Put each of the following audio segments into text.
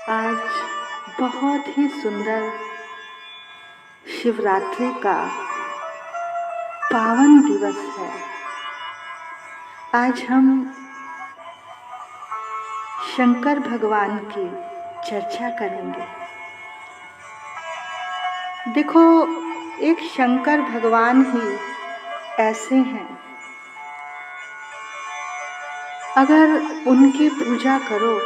आज बहुत ही सुंदर शिवरात्रि का पावन दिवस है। आज हम शंकर भगवान की चर्चा करेंगे। देखो, एक शंकर भगवान ही ऐसे हैं, अगर उनकी पूजा करो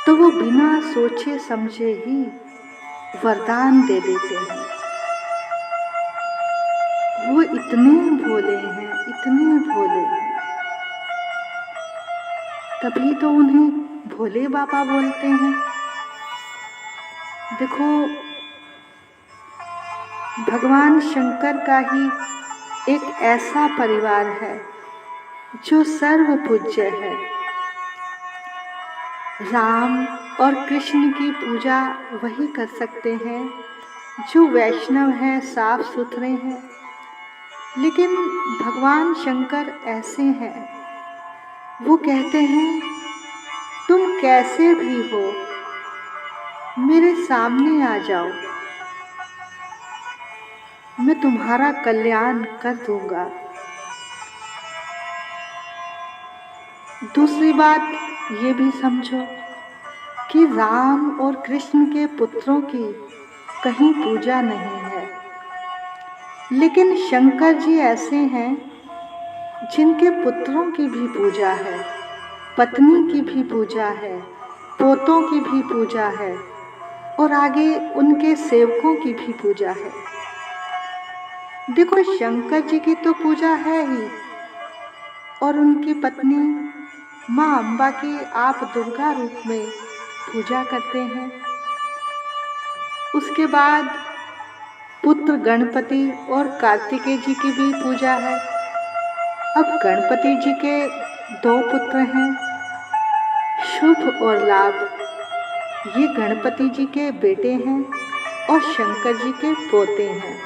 तो वो बिना सोचे समझे ही वरदान दे देते हैं। वो इतने भोले हैं, इतने भोले हैं, तभी तो उन्हें भोले बाबा बोलते हैं। देखो, भगवान शंकर का ही एक ऐसा परिवार है जो सर्व पूज्य है। राम और कृष्ण की पूजा वही कर सकते हैं जो वैष्णव हैं, साफ सुथरे हैं। लेकिन भगवान शंकर ऐसे हैं, वो कहते हैं तुम कैसे भी हो, मेरे सामने आ जाओ, मैं तुम्हारा कल्याण कर दूंगा। दूसरी बात ये भी समझो कि राम और कृष्ण के पुत्रों की कहीं पूजा नहीं है, लेकिन शंकर जी ऐसे हैं जिनके पुत्रों की भी पूजा है, पत्नी की भी पूजा है, पोतों की भी पूजा है और आगे उनके सेवकों की भी पूजा है। देखो, शंकर जी की तो पूजा है ही, और उनकी पत्नी माँ अम्बा की आप दुर्गा रूप में पूजा करते हैं। उसके बाद पुत्र गणपति और कार्तिकेय जी की भी पूजा है। अब गणपति जी के 2 पुत्र हैं, शुभ और लाभ। ये गणपति जी के बेटे हैं और शंकर जी के पोते हैं।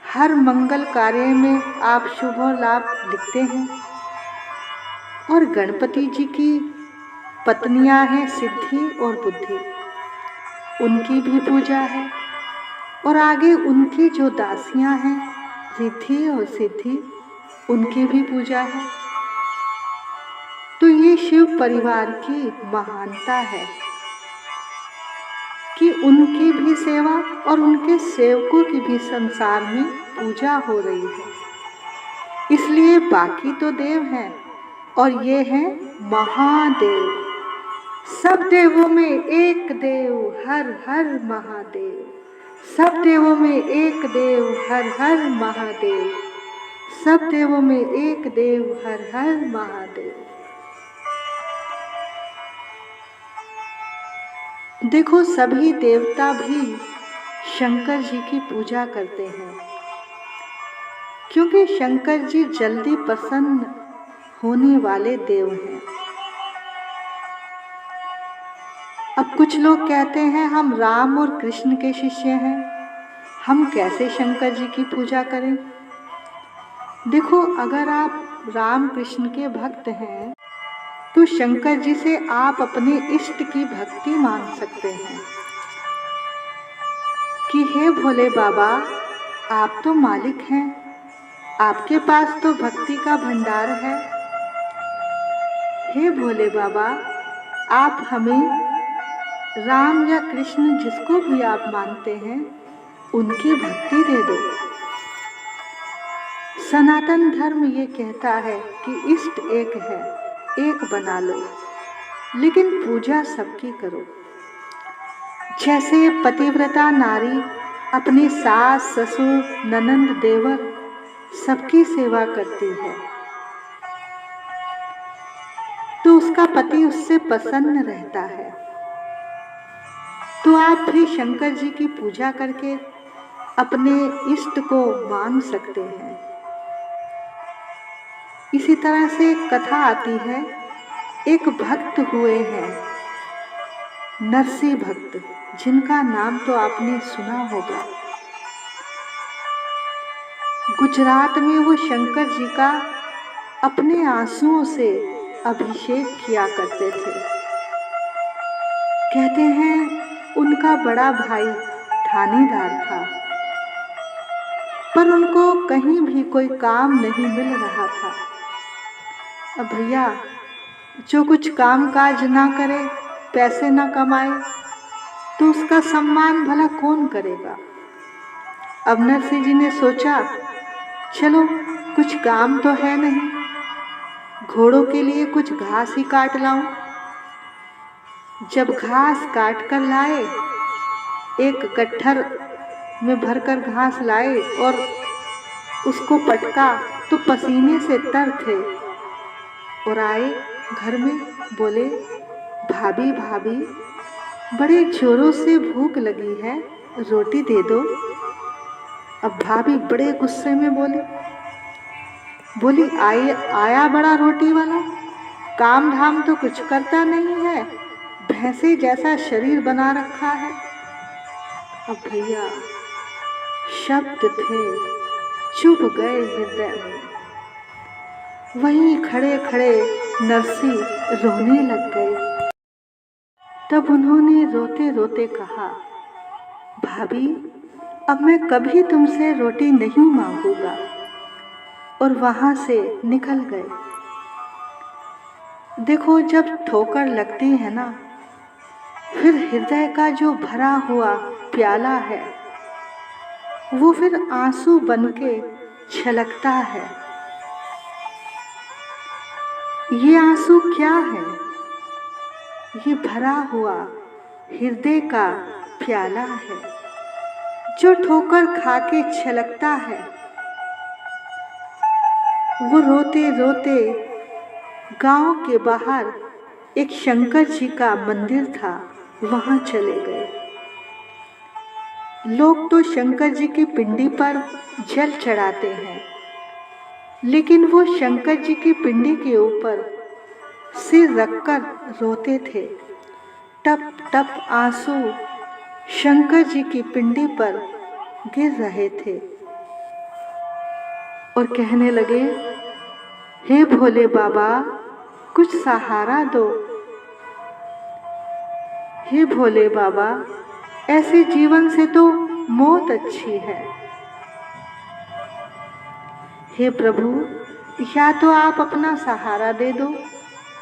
हर मंगल कार्य में आप शुभ और लाभ लिखते हैं। और गणपति जी की पत्नियां हैं सिद्धि और बुद्धि, उनकी भी पूजा है। और आगे उनकी जो दासियां हैं रिद्धि और सिद्धि, उनकी भी पूजा है। तो ये शिव परिवार की महानता है कि उनकी भी सेवा और उनके सेवकों की भी संसार में पूजा हो रही है। इसलिए बाकी तो देव हैं और ये हैं महादेव। सब देवों में एक देव, हर हर महादेव। सब देवों में एक देव, हर हर महादेव। सब देवों में एक देव, हर हर महादेव। देखो, सभी देवता भी शंकर जी की पूजा करते हैं, क्योंकि शंकर जी जल्दी प्रसन्न होने वाले देव हैं। अब कुछ लोग कहते हैं हम राम और कृष्ण के शिष्य हैं, हम कैसे शंकर जी की पूजा करें। देखो, अगर आप राम कृष्ण के भक्त हैं तो शंकर जी से आप अपने इष्ट की भक्ति मांग सकते हैं कि हे भोले बाबा, आप तो मालिक हैं, आपके पास तो भक्ति का भंडार है। हे भोले बाबा, आप हमें राम या कृष्ण, जिसको भी आप मानते हैं, उनकी भक्ति दे दो। सनातन धर्म ये कहता है कि इष्ट एक है, एक बना लो, लेकिन पूजा सबकी करो। जैसे पतिव्रता नारी अपनी सास, ससुर, ननंद, देवर सबकी सेवा करती है तो उसका पति उससे प्रसन्न रहता है। तो आप भी शंकर जी की पूजा करके अपने इष्ट को मांग सकते हैं। इसी तरह से एक कथा आती है, एक भक्त हुए हैं नरसिंह भक्त, जिनका नाम तो आपने सुना होगा। गुजरात में वो शंकर जी का अपने आंसुओं से अभिषेक किया करते थे। कहते हैं उनका बड़ा भाई थानेदार था, पर उनको कहीं भी कोई काम नहीं मिल रहा था। अब भैया, जो कुछ काम काज ना करे, पैसे ना कमाए, तो उसका सम्मान भला कौन करेगा। अब नरसिंह जी ने सोचा, चलो कुछ काम तो है नहीं, घोड़ों के लिए कुछ घास ही काट लाऊं। जब घास काट कर लाए, एक गट्ठर में भरकर घास लाए और उसको पटका तो पसीने से तर थे। और आए घर में, बोले, भाभी भाभी, बड़े जोरों से भूख लगी है, रोटी दे दो। अब भाभी बड़े गुस्से में बोली, आया बड़ा रोटी वाला, काम धाम तो कुछ करता नहीं है, भैंसे जैसा शरीर बना रखा है। अब भैया, शब्द थे चुभ गए हृदय में। वहीं खड़े खड़े नरसिंह रोने लग गए। तब उन्होंने रोते रोते कहा, भाभी, अब मैं कभी तुमसे रोटी नहीं मांगूंगा। और वहां से निकल गए। देखो, जब ठोकर लगती है ना, फिर हृदय का जो भरा हुआ प्याला है, वो फिर आंसू बनके छलकता है। ये आंसू क्या है? ये भरा हुआ हृदय का प्याला है, जो ठोकर खा के छलकता है। वो रोते रोते गांव के बाहर एक शंकर जी का मंदिर था, वहां चले गए। लोग तो शंकर जी की पिंडी पर जल चढ़ाते हैं, लेकिन वो शंकर जी की पिंडी के ऊपर सिर रखकर रोते थे। टप टप आंसू शंकर जी की पिंडी पर गिर रहे थे और कहने लगे, हे भोले बाबा, कुछ सहारा दो। हे भोले बाबा, ऐसे जीवन से तो मौत अच्छी है। हे प्रभु, या तो आप अपना सहारा दे दो,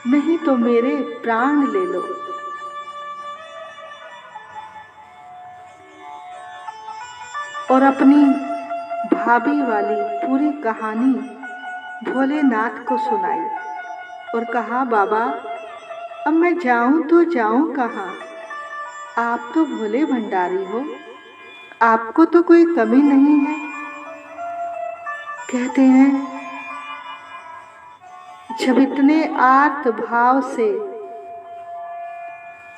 नहीं तो मेरे प्राण ले लो। और अपनी भाभी वाली पूरी कहानी भोलेनाथ को सुनाई और कहा, बाबा, अब मैं जाऊं तो जाऊं कहाँ? आप तो भोले भंडारी हो, आपको तो कोई कमी नहीं है। कहते हैं, जब इतने आर्त भाव से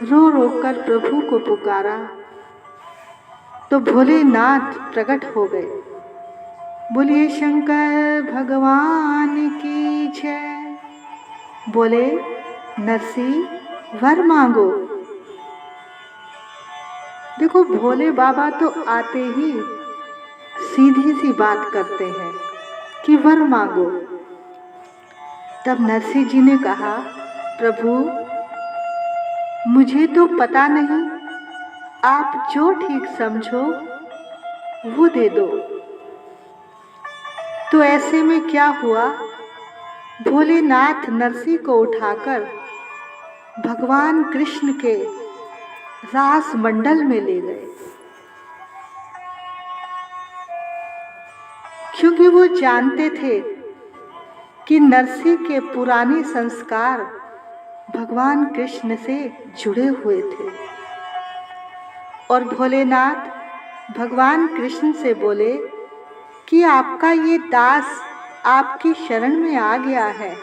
रो रो कर प्रभु को पुकारा, तो भोलेनाथ प्रकट हो गए। बोलिए शंकर भगवान की जय। बोले, नरसिंह, वर मांगो। देखो, भोले बाबा तो आते ही सीधी सी बात करते हैं कि वर मांगो। तब नरसिंह जी ने कहा, प्रभु, मुझे तो पता नहीं, आप जो ठीक समझो वो दे दो। तो ऐसे में क्या हुआ, भोलेनाथ नरसिंह को उठाकर भगवान कृष्ण के रास मंडल में ले गए, क्योंकि वो जानते थे कि नरसिंह के पुराने संस्कार भगवान कृष्ण से जुड़े हुए थे। और भोलेनाथ भगवान कृष्ण से बोले कि आपका ये दास आपकी शरण में आ गया है,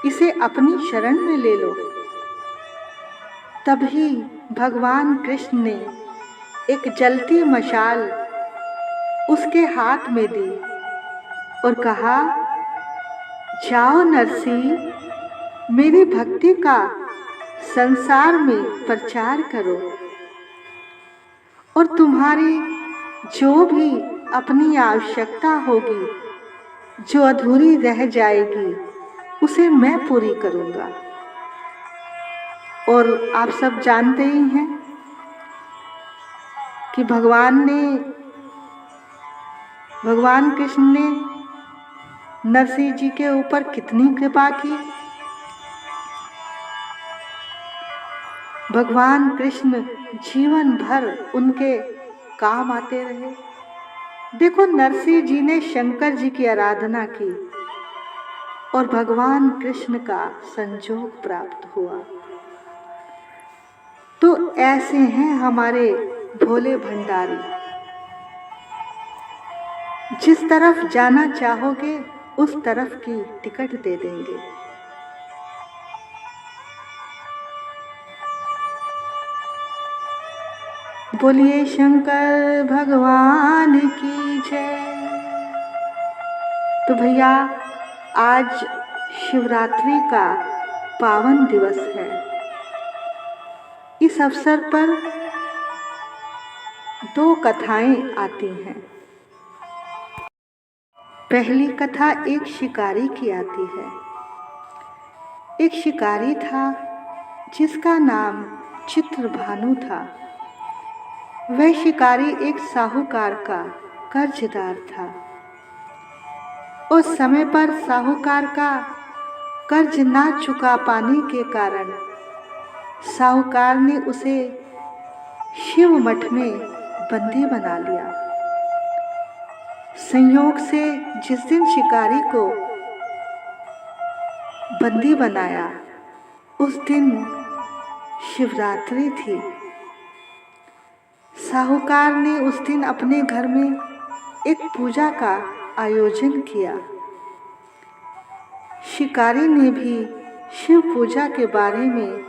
इसे अपनी शरण में ले लो। तभी भगवान कृष्ण ने एक जलती मशाल उसके हाथ में दी और कहा, जाओ नरसिंह, मेरी भक्ति का संसार में प्रचार करो और तुम्हारी जो भी अपनी आवश्यकता होगी, जो अधूरी रह जाएगी, उसे मैं पूरी करूँगा। और आप सब जानते ही हैं कि भगवान कृष्ण ने नरसिंह जी के ऊपर कितनी कृपा की। भगवान कृष्ण जीवन भर उनके काम आते रहे। देखो, नरसिंह जी ने शंकर जी की आराधना की और भगवान कृष्ण का संयोग प्राप्त हुआ। तो ऐसे हैं हमारे भोले भंडारी। जिस तरफ जाना चाहोगे उस तरफ की टिकट दे देंगे। बोलिए शंकर भगवान की जय। तो भैया, आज शिवरात्रि का पावन दिवस है। इस अवसर पर 2 कथाएं आती हैं। पहली कथा एक शिकारी की आती है। एक शिकारी था जिसका नाम चित्रभानु था। वह शिकारी एक साहूकार का कर्जदार था। उस समय पर साहूकार का कर्ज ना चुका पाने के कारण साहूकार ने उसे शिव मठ में बंदी बना लिया। संयोग से जिस दिन शिकारी को बंदी बनाया उस दिन शिवरात्रि थी। साहूकार ने उस दिन अपने घर में एक पूजा का आयोजन किया। शिकारी ने भी शिव पूजा के बारे में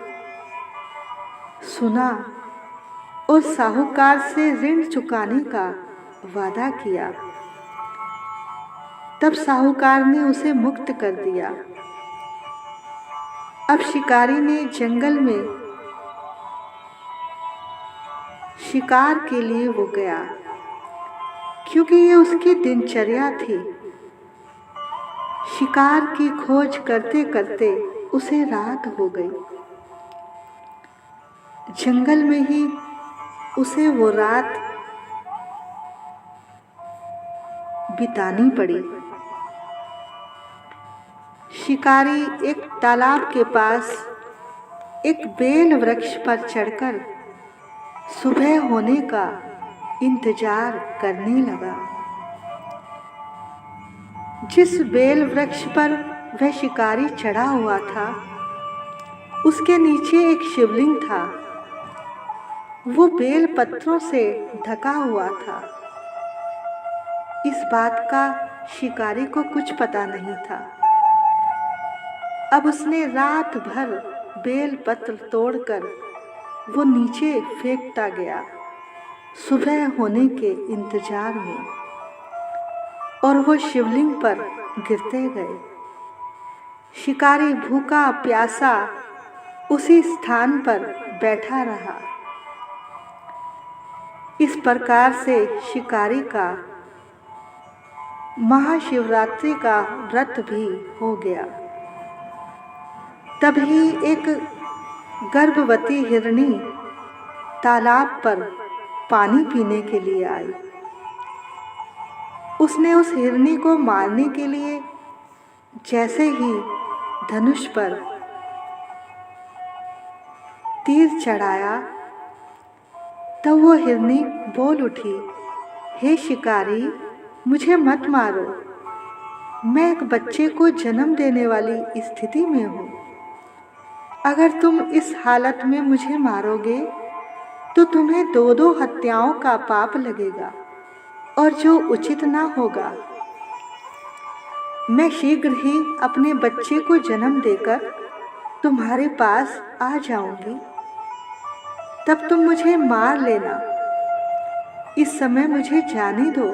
सुना और साहूकार से ऋण चुकाने का वादा किया। तब साहूकार ने उसे मुक्त कर दिया। अब शिकारी ने जंगल में शिकार के लिए वो गया, क्योंकि ये उसकी दिनचर्या थी। शिकार की खोज करते करते उसे रात हो गई। जंगल में ही उसे वो रात बितानी पड़ी। शिकारी एक तालाब के पास एक बेल वृक्ष पर चढ़कर सुबह होने का इंतजार करने लगा। जिस बेल वृक्ष पर वह शिकारी चढ़ा हुआ था उसके नीचे एक शिवलिंग था। वो बेल पत्रों से ढका हुआ था। इस बात का शिकारी को कुछ पता नहीं था। अब उसने रात भर बेल पत्र तोड़कर वो नीचे फेंकता गया सुबह होने के इंतजार में, और वो शिवलिंग पर गिरते गए। शिकारी भूखा प्यासा उसी स्थान पर बैठा रहा। इस प्रकार से शिकारी का महाशिवरात्रि का व्रत भी हो गया। तभी एक गर्भवती हिरनी तालाब पर पानी पीने के लिए आई। उसने उस हिरनी को मारने के लिए जैसे ही धनुष पर तीर चढ़ाया तब वो हिरनी बोल उठी, हे शिकारी, मुझे मत मारो। मैं एक बच्चे को जन्म देने वाली स्थिति में हूँ। अगर तुम इस हालत में मुझे मारोगे तो तुम्हें 2-2 हत्याओं का पाप लगेगा और जो उचित ना होगा। मैं शीघ्र ही अपने बच्चे को जन्म देकर तुम्हारे पास आ जाऊंगी, तब तुम मुझे मार लेना। इस समय मुझे जाने दो।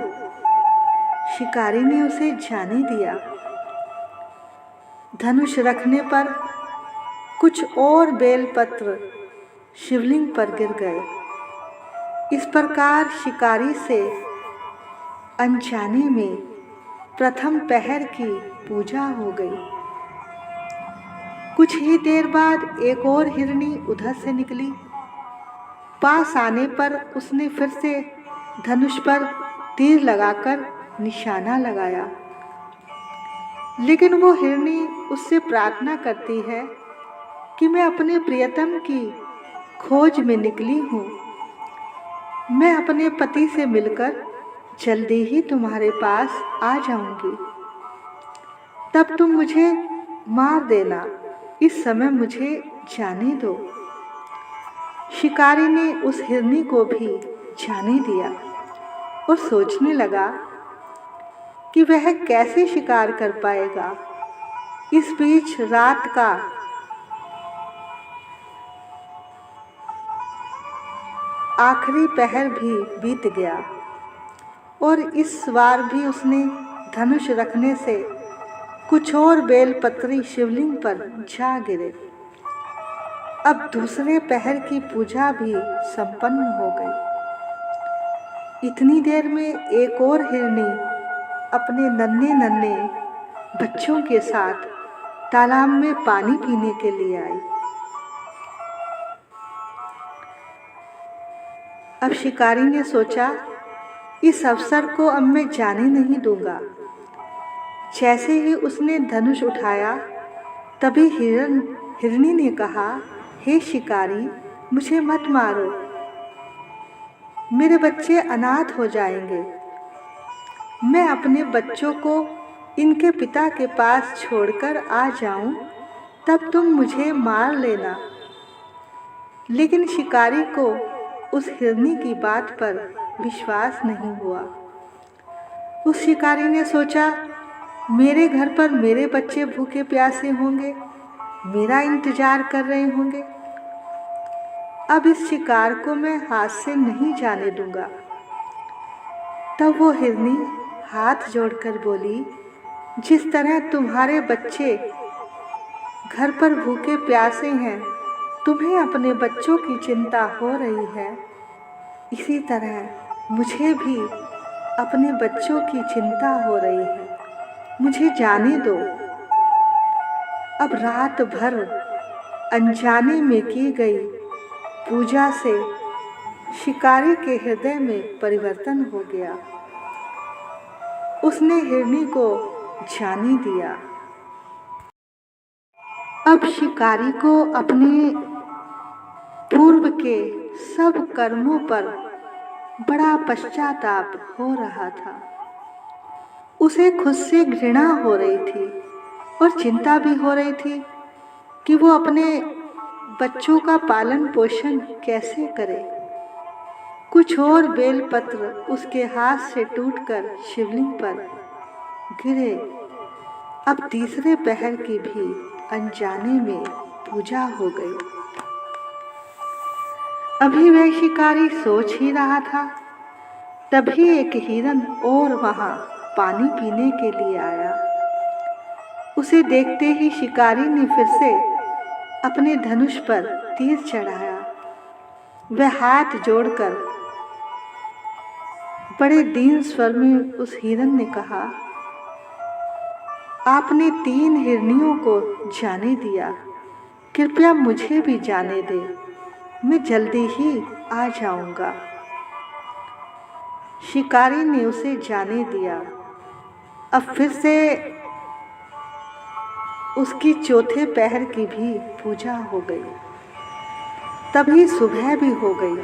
शिकारी ने उसे जाने दिया। धनुष रखने पर कुछ और बेलपत्र शिवलिंग पर गिर गए। इस प्रकार शिकारी से अनजाने में प्रथम पहर की पूजा हो गई। कुछ ही देर बाद एक और हिरनी उधर से निकली। पास आने पर उसने फिर से धनुष पर तीर लगाकर निशाना लगाया, लेकिन वो हिरनी उससे प्रार्थना करती है कि मैं अपने प्रियतम की खोज में निकली हूँ। मैं अपने पति से मिलकर जल्दी ही तुम्हारे पास आ जाऊंगी। तब तुम मुझे मार देना, इस समय मुझे जाने दो। शिकारी ने उस हिरनी को भी जाने दिया और सोचने लगा कि वह कैसे शिकार कर पाएगा। इस बीच रात का आखिरी पहर भी बीत गया और इस बार भी उसने धनुष रखने से कुछ और बेलपत्री शिवलिंग पर जा गिरे। अब दूसरे पहर की पूजा भी संपन्न हो गई। इतनी देर में एक और हिरनी अपने नन्हे नन्हे बच्चों के साथ तालाब में पानी पीने के लिए आई। अब शिकारी ने सोचा, इस अवसर को अब मैं जाने नहीं दूंगा। जैसे ही उसने धनुष उठाया, तभी हिरनी ने कहा, हे शिकारी, मुझे मत मारो, मेरे बच्चे अनाथ हो जाएंगे। मैं अपने बच्चों को इनके पिता के पास छोड़कर आ जाऊं, तब तुम मुझे मार लेना। लेकिन शिकारी को उस हिरनी की बात पर विश्वास नहीं हुआ। उस शिकारी ने सोचा, मेरे घर पर मेरे बच्चे भूखे प्यासे होंगे, मेरा इंतजार कर रहे होंगे। अब इस शिकार को मैं हाथ से नहीं जाने दूंगा। तब वो हिरनी हाथ जोड़कर बोली, जिस तरह तुम्हारे बच्चे घर पर भूखे प्यासे हैं, तुम्हें अपने बच्चों की चिंता हो रही है, इसी तरह मुझे भी अपने बच्चों की चिंता हो रही है, मुझे जाने दो। अब रात भर अनजाने में की गई पूजा से शिकारी के हृदय में परिवर्तन हो गया। उसने हिरनी को जाने दिया। अब शिकारी को अपने पूर्व के सब कर्मों पर बड़ा पश्चाताप हो रहा था। उसे खुद से घृणा हो रही थी और चिंता भी हो रही थी कि वो अपने बच्चों का पालन पोषण कैसे करे। कुछ और बेलपत्र उसके हाथ से टूटकर शिवलिंग पर गिरे। अब तीसरे पहर की भी अनजाने में पूजा हो गई। अभी वह शिकारी सोच ही रहा था, तभी एक हिरन और वहां पानी पीने के लिए आया। उसे देखते ही शिकारी ने फिर से अपने धनुष पर तीर चढ़ाया। वह हाथ जोड़कर बड़े दीन स्वर में उस हिरन ने कहा, आपने 3 हिरनियों को जाने दिया, कृपया मुझे भी जाने दे, मैं जल्दी ही आ जाऊंगा। शिकारी ने उसे जाने दिया। अब फिर से उसकी चौथे पहर की भी पूजा हो गई। तभी सुबह भी हो गई।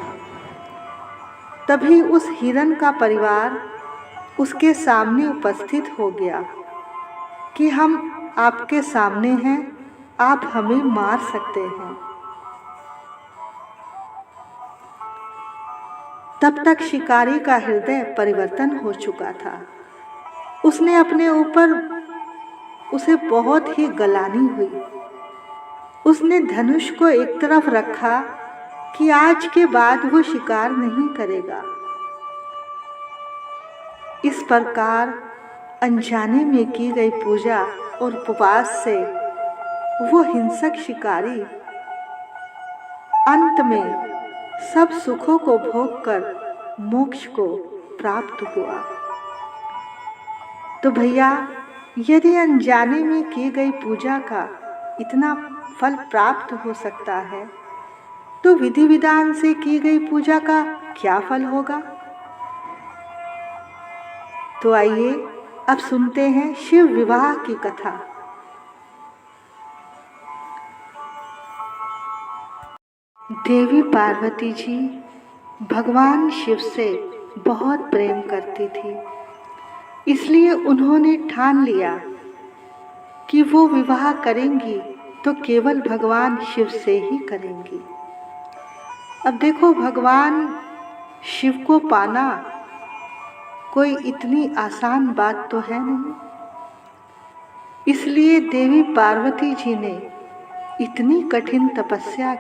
तभी उस हिरन का परिवार उसके सामने उपस्थित हो गया कि हम आपके सामने हैं, आप हमें मार सकते हैं। तब तक शिकारी का हृदय परिवर्तन हो चुका था। उसने अपने ऊपर उसे बहुत ही गलानी हुई। उसने धनुष को एक तरफ रखा कि आज के बाद वो शिकार नहीं करेगा। इस प्रकार अनजाने में की गई पूजा और उपवास से वो हिंसक शिकारी अंत में सब सुखों को भोगकर मोक्ष को प्राप्त हुआ। तो भैया, यदि अनजाने में की गई पूजा का इतना फल प्राप्त हो सकता है, तो विधि विधान से की गई पूजा का क्या फल होगा? तो आइए अब सुनते हैं शिव विवाह की कथा। देवी पार्वती जी भगवान शिव से बहुत प्रेम करती थी, इसलिए उन्होंने ठान लिया कि वो विवाह करेंगी तो केवल भगवान शिव से ही करेंगी। अब देखो, भगवान शिव को पाना कोई इतनी आसान बात तो है नहीं, इसलिए देवी पार्वती जी ने इतनी कठिन तपस्या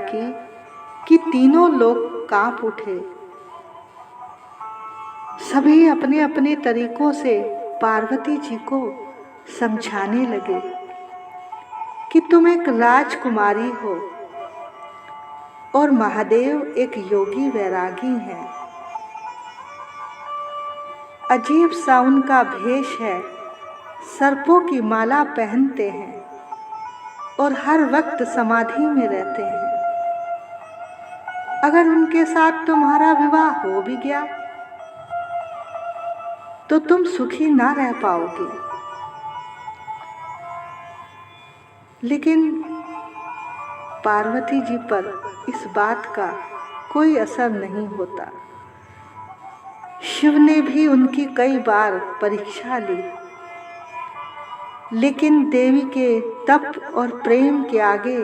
की कि तीनों लोग कांप उठे। सभी अपने अपने तरीकों से पार्वती जी को समझाने लगे कि तुम एक राजकुमारी हो और महादेव एक योगी वैरागी हैं। अजीब सा उनका भेष है, सर्पों की माला पहनते हैं और हर वक्त समाधि में रहते हैं। अगर उनके साथ तुम्हारा विवाह हो भी गया तो तुम सुखी ना रह पाओगे। लेकिन पार्वती जी पर इस बात का कोई असर नहीं होता। शिव ने भी उनकी कई बार परीक्षा ली, लेकिन देवी के तप और प्रेम के आगे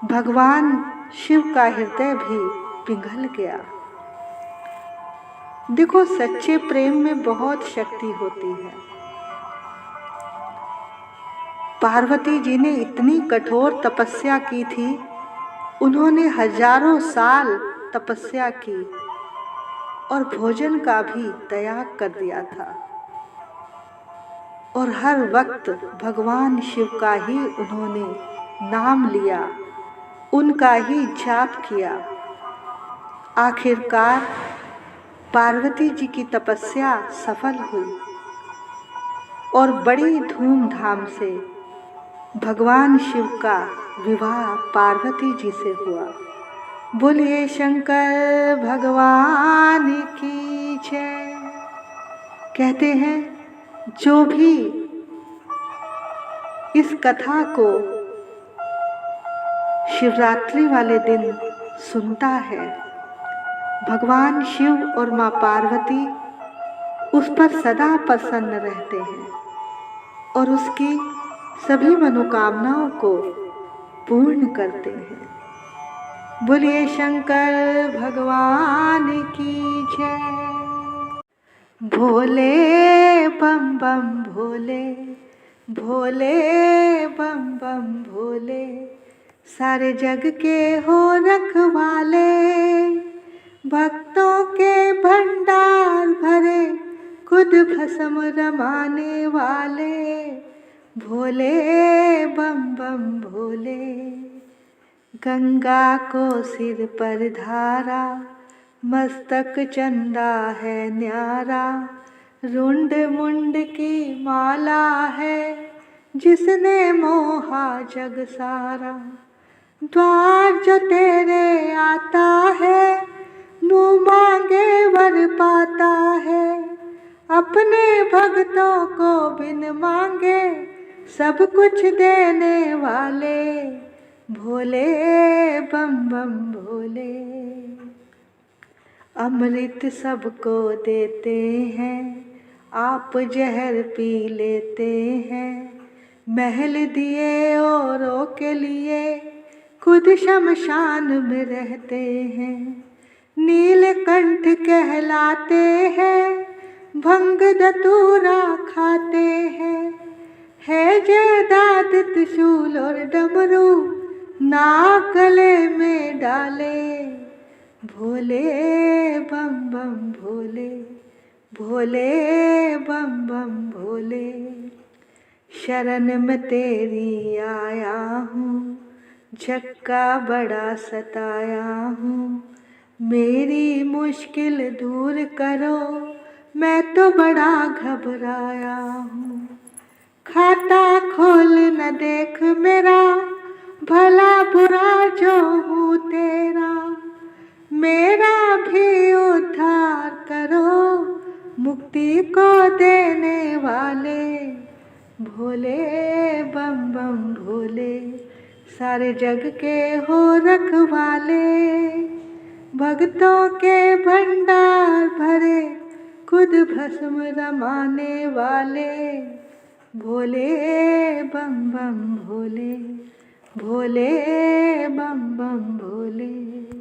भगवान शिव का हृदय भी पिघल गया। देखो, सच्चे प्रेम में बहुत शक्ति होती है। पार्वती जी ने इतनी कठोर तपस्या की थी, उन्होंने हजारों साल तपस्या की और भोजन का भी त्याग कर दिया था और हर वक्त भगवान शिव का ही उन्होंने नाम लिया, उनका ही जाप किया। आखिरकार पार्वती जी की तपस्या सफल हुई और बड़ी धूमधाम से भगवान शिव का विवाह पार्वती जी से हुआ। बोलिए शंकर भगवान की जय। कहते हैं, जो भी इस कथा को शिवरात्रि वाले दिन सुनता है, भगवान शिव और माँ पार्वती उस पर सदा प्रसन्न रहते हैं और उसकी सभी मनोकामनाओं को पूर्ण करते हैं। बोलिए शंकर भगवान की जय। भोले बम बम भोले, भोले बम बम भोले, सारे जग के हो रखवाले, भक्तों के भंडार भरे, खुद भस्म रमाने वाले, भोले बम बम भोले। गंगा को सिर पर धारा, मस्तक चंदा है न्यारा, रुंड मुंड की माला है, जिसने मोहा जग सारा। द्वार जो तेरे आता है, मुँह मांगे वर पाता है, अपने भक्तों को बिन मांगे सब कुछ देने वाले, भोले बम बम भोले। अमृत सबको देते हैं, आप जहर पी लेते हैं, महल दिए औरों के लिए, खुद शमशान में रहते हैं। नीलकंठ कहलाते हैं, भंग धतूरा खाते हैं, है जयदाद त्रिशूल और डमरू ना गले में डाले, भोले बम बम भोले, भोले बम बम भोले। शरण में तेरी आया हूँ, झक्का बड़ा सताया हूँ, मेरी मुश्किल दूर करो, मैं तो बड़ा घबराया हूँ। खाता खोल न देख मेरा, भला बुरा जो हूँ तेरा, मेरा भी उद्धार करो, मुक्ति को देने वाले, भोले बम बम भोले, सारे जग के हो रखवाले, भक्तों के भंडार भरे, खुद भस्म रमाने वाले, भोले बम बम भोले, भोले बम बम भोले।